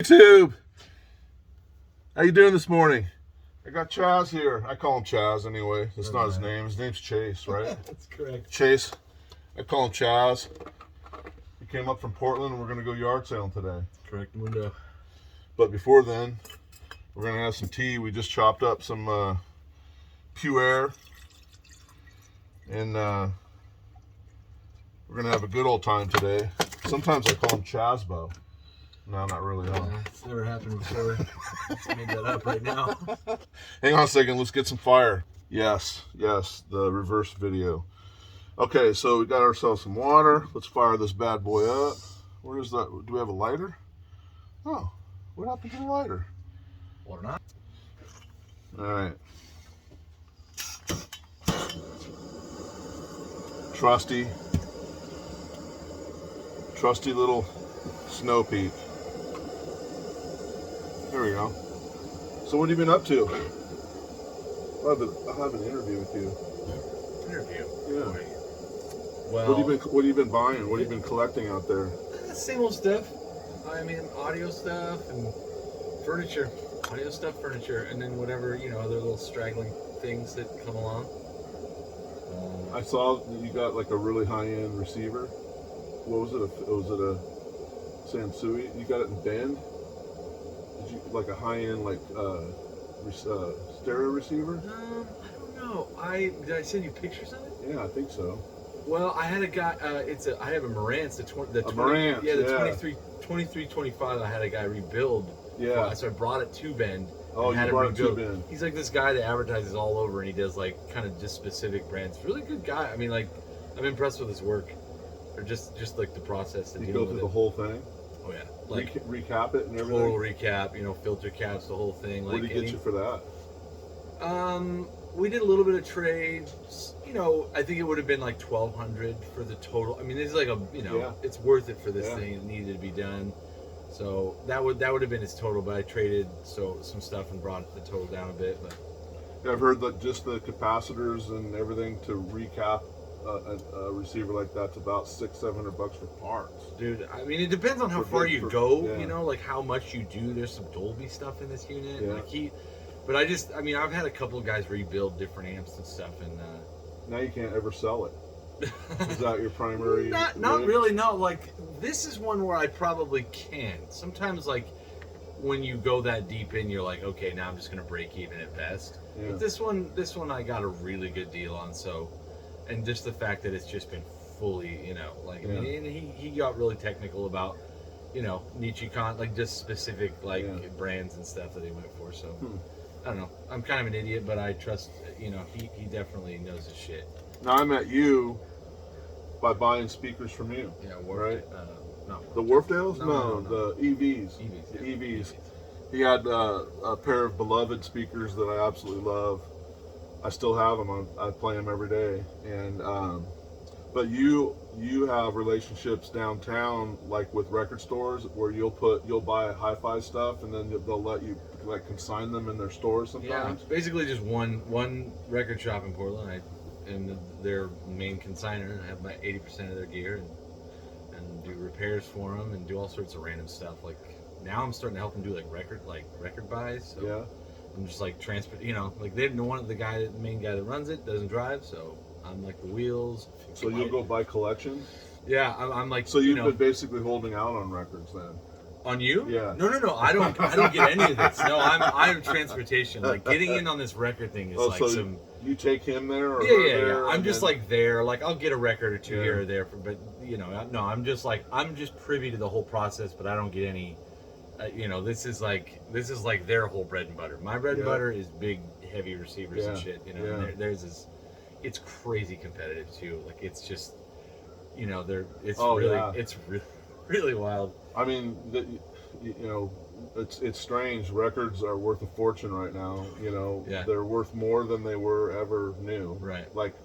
YouTube, how you doing this morning? I got Chaz here. I call him Chaz anyway. That's not his name. His name's Chase, right? That's correct. Chase. I call him Chaz. He came up from Portland and we're going to go yard sailing today. Correct window. But before then, we're going to have some tea. We just chopped up some puer. And we're going to have a good old time today. Sometimes I call him Chazbo. No, not really. Huh? It's never happened before. Just made that up right now. Hang on a second. Let's get some fire. Yes, the reverse video. Okay, so we got ourselves some water. Let's fire this bad boy up. Where is that? Do we have a lighter? Oh, what happened to the lighter? Or not. All right. Trusty little snow peak. There we go. So what have you been up to? I have an interview with you. Interview. Yeah. Boy. Well, What have you been buying? What have you been collecting out there? Same old stuff. I mean, audio stuff and furniture. Audio stuff, furniture, and then whatever, other little straggling things that come along. I saw that you got like a really high-end receiver. What was it? Was it a Sansui? You got it in Bend? Did you like a high-end stereo receiver? I don't know. Did I send you pictures of it? Yeah, I think so. Well, I had a guy. I have a Marantz. The Marantz. Yeah, the 2325. I had a guy rebuild. Yeah. So I brought it to Bend. Oh, you brought it to Bend. He's like this guy that advertises all over, and he does like kind of just specific brands. Really good guy. I mean, like, I'm impressed with his work, or just like the process to You deal go with through it. the whole thing. Oh yeah, like recap it and everything. total recap. Filter caps, the whole thing. What did he get you for that? We did a little bit of trade. I think it would have been like $1,200 for the total. I mean, it's like it's worth it for this thing. It needed to be done. So that would have been his total, but I traded some stuff and brought the total down a bit. But yeah, I've heard that just the capacitors and everything to recap a receiver like that's about $600-700 for parts. Dude, I mean, it depends on how far you go. Like how much you do. There's some Dolby stuff in this unit. Yeah. But I've had a couple of guys rebuild different amps and stuff, and now you can't ever sell it. Is that your primary? Not really. No, like this is one where I probably can. Sometimes, like when you go that deep in, you're like, okay, now I'm just gonna break even at best. Yeah. But this one I got a really good deal on. So, and just the fact that it's just been fully, I mean, he got really technical about, niche like just specific brands and stuff that he went for. So. I don't know. I'm kind of an idiot, but I trust, he definitely knows his shit. Now, I met you by buying speakers from you. Yeah, right? Not the Wharfdales? No, the EVs. EVs. The EVs. He had a pair of beloved speakers that I absolutely love. I still have them. I play them every day. And but you have relationships downtown, like with record stores, where you'll buy hi-fi stuff, and then they'll let you consign them in their stores sometimes. Yeah, basically just one record shop in Portland. And their main consignor. I have about 80% of their gear and do repairs for them and do all sorts of random stuff. Like now, I'm starting to help them do record buys. So yeah. I'm just like transport. They know one of the main guy that runs it doesn't drive, so I'm like the wheels. So you'll go buy collections? Yeah, I'm like. So you've been basically holding out on records then. On you? Yeah. No. I don't get any of this. No, I'm transportation. Like getting in on this record thing is some. You take him there? Or yeah. I'm just there. Like I'll get a record or two here or there, but no. I'm just privy to the whole process, but I don't get any. This is like their whole bread and butter. My bread and butter is big, heavy receivers and shit. And theirs is. It's crazy competitive too. Like it's just, it's really wild. I mean, it's strange. Records are worth a fortune right now. They're worth more than they were ever new. Right. Like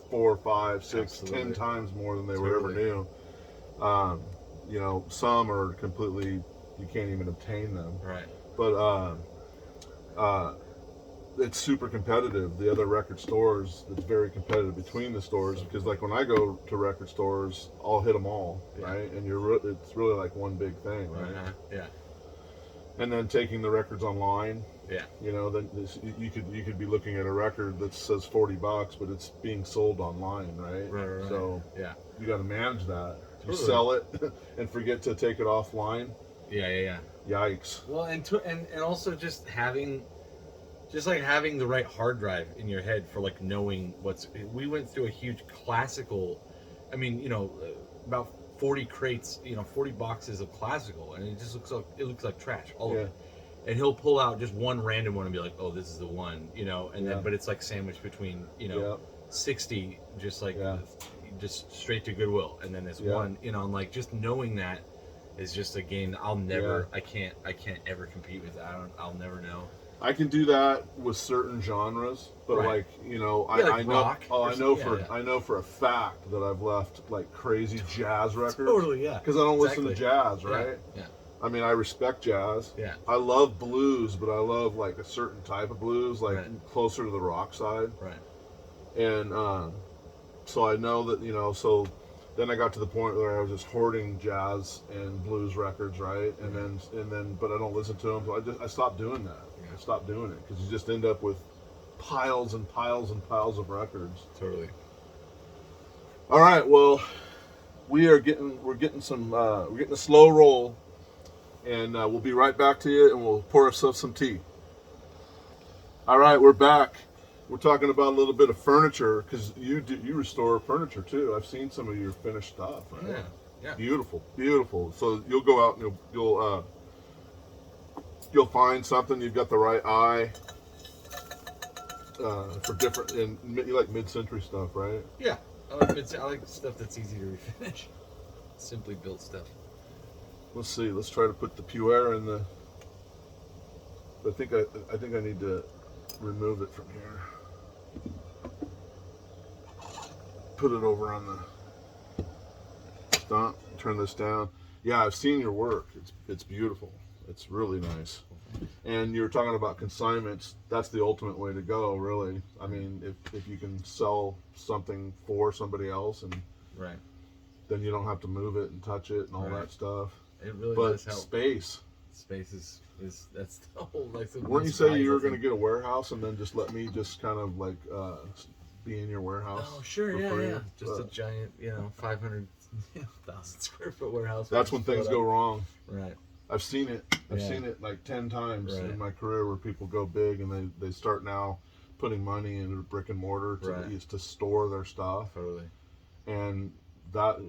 4, 5, 6, 10 times more than they were ever new. Some are completely, you can't even obtain them. Right. But it's super competitive. The other record stores, it's very competitive between the stores, because like when I go to record stores, I'll hit them all, right? And it's really like one big thing, right? Yeah. and then taking the records online. Yeah. You know, then you could be looking at a record that says $40, but it's being sold online, right? Right. So yeah, you got to manage that. You Totally. sell it and forget to take it offline. Yeah. Yikes. Well, and also just having the right hard drive in your head for like knowing what's. We went through a huge classical. I mean, about 40 crates, 40 boxes of classical, and it just looks like trash, all of it. And he'll pull out just one random one and be like, "Oh, this is the one," and then but it's like sandwiched between 60, just like just straight to Goodwill, and then this one, and like just knowing that is just a game that I'll never, I can't ever compete with. I'll never know. I can do that with certain genres, but Right. I know. rock Oh, I know something, I know for a fact that I've left like crazy jazz records. Totally, yeah. Because I don't listen to Exactly. jazz, right? Yeah. I mean, I respect jazz. Yeah. I love blues, but I love like a certain type of blues, like Right. closer to the rock side. Right. And so I know that so then I got to the point where I was just hoarding jazz and blues records, right? And then but I don't listen to them, so I stopped doing that. I stopped doing it because you just end up with piles and piles and piles of records. Totally. All right, well, we're getting a slow roll, and we'll be right back to you, and we'll pour ourselves some tea. All right, we're back. We're talking about a little bit of furniture because you restore furniture too. I've seen some of your finished stuff. Right? Yeah. Beautiful. So you'll go out and you'll find something. You've got the right eye for different. And you like mid-century stuff, right? Yeah. I like stuff that's easy to refinish. Simply built stuff. Let's see. Let's try to put the Puer in the. I think I need to remove it from here. Put it over on the stump. Turn this down. Yeah, I've seen your work. It's beautiful. It's really nice. And you were talking about consignments. That's the ultimate way to go, really. I mean, if you can sell something for somebody else, and Right. then you don't have to move it and touch it and all Right. that stuff. It really But does help. space. Space is that's the whole like. The Weren't you most saying you were valuable going to get a warehouse and then just let me just kind of like be in your warehouse? Oh, sure, for yeah, free? yeah. Just a giant, 500,000 square foot warehouse. That's when things go wrong. Right. I've seen it. I've Yeah. seen it like 10 times Right. in my career where people go big and they start now putting money into brick and mortar to store their stuff. Totally. And that,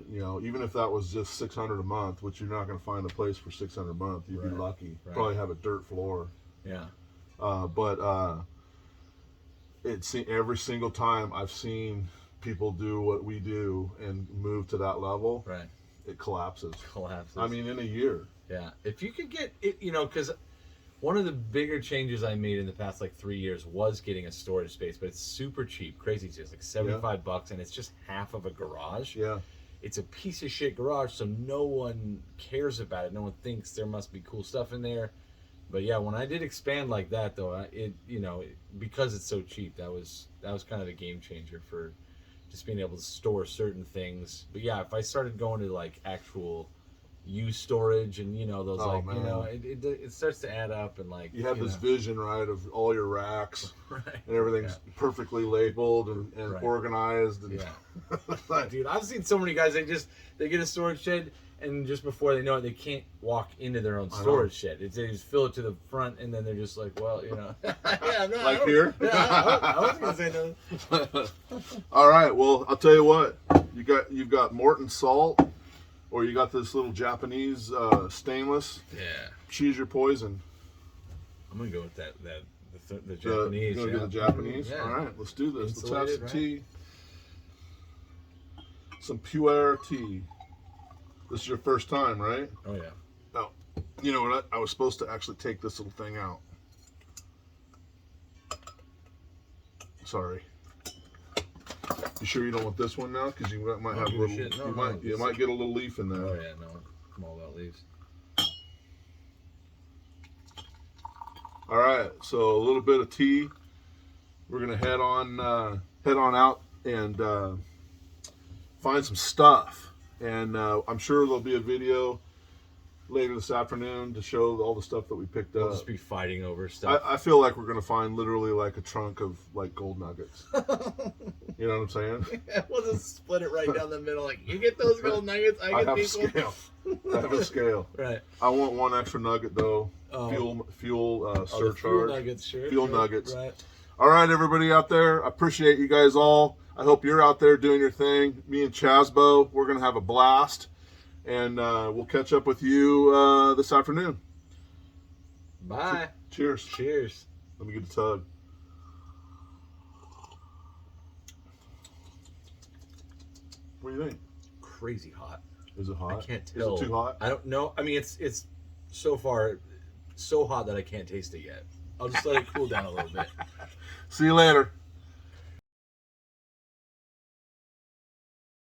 even if that was just $600 a month, which you're not going to find a place for $600 a month, you'd be Right. lucky. Right. Probably have a dirt floor. Yeah. But it's every single time I've seen people do what we do and move to that level, Right. it collapses. Collapses. I mean, in a year. Yeah. If you could get it, because one of the bigger changes I made in the past like 3 years was getting a storage space, but it's super cheap, crazy cheap, it's like $75, and it's just half of a garage. Yeah. It's a piece of shit garage, so no one cares about it. No one thinks there must be cool stuff in there. But yeah, when I did expand like that, though, because it's so cheap, that was kind of a game changer for just being able to store certain things. But yeah, if I started going to like actual used storage and those it starts to add up and like You have this vision, right, of all your racks right, and everything's perfectly labeled and Right. organized. And yeah. Dude, I've seen so many guys they get a storage shed and just before they know it, they can't walk into their own storage shed. They just fill it to the front and then they're just like, well, yeah, no, Like here? Yeah, I was gonna say no. All right, well, I'll tell you what. You've got Morton salt, or you got this little Japanese stainless. Yeah. Choose your poison. I'm gonna go with the Japanese. You're gonna do the Japanese? Yeah. All right, let's do this. Insulated, let's have some right? tea. Some Puer tea. This is your first time, right? Oh yeah. Oh, you know what? I was supposed to actually take this little thing out. Sorry. You sure you don't want this one now? Because you might have a little. Shit. No, you might get a little leaf in there. Oh yeah, no. I'm all about leaves. All right, so a little bit of tea. We're gonna head on out and find some stuff, and I'm sure there'll be a video later this afternoon to show all the stuff that we picked We'll up. just be fighting over stuff. I feel like we're gonna find literally like a trunk of like gold nuggets. You know what I'm saying? We'll just split it right down the middle. Like, you get those gold nuggets, I I get have a these ones. scale. I have a scale. Right. I want one extra nugget though. Oh. Fuel Oh, the surcharge. fuel nuggets, sure. Fuel sure. nuggets. Right. All right, everybody out there. I appreciate you guys all. I hope you're out there doing your thing. Me and Chasbo, we're gonna have a blast, and we'll catch up with you this afternoon. Bye. Cheers. Cheers. Let me get a tug. What do you think? Crazy hot. Is it hot? I can't tell. Is it too hot? I don't know. I mean, it's so far so hot that I can't taste it yet. I'll just let it cool down a little bit. See you later.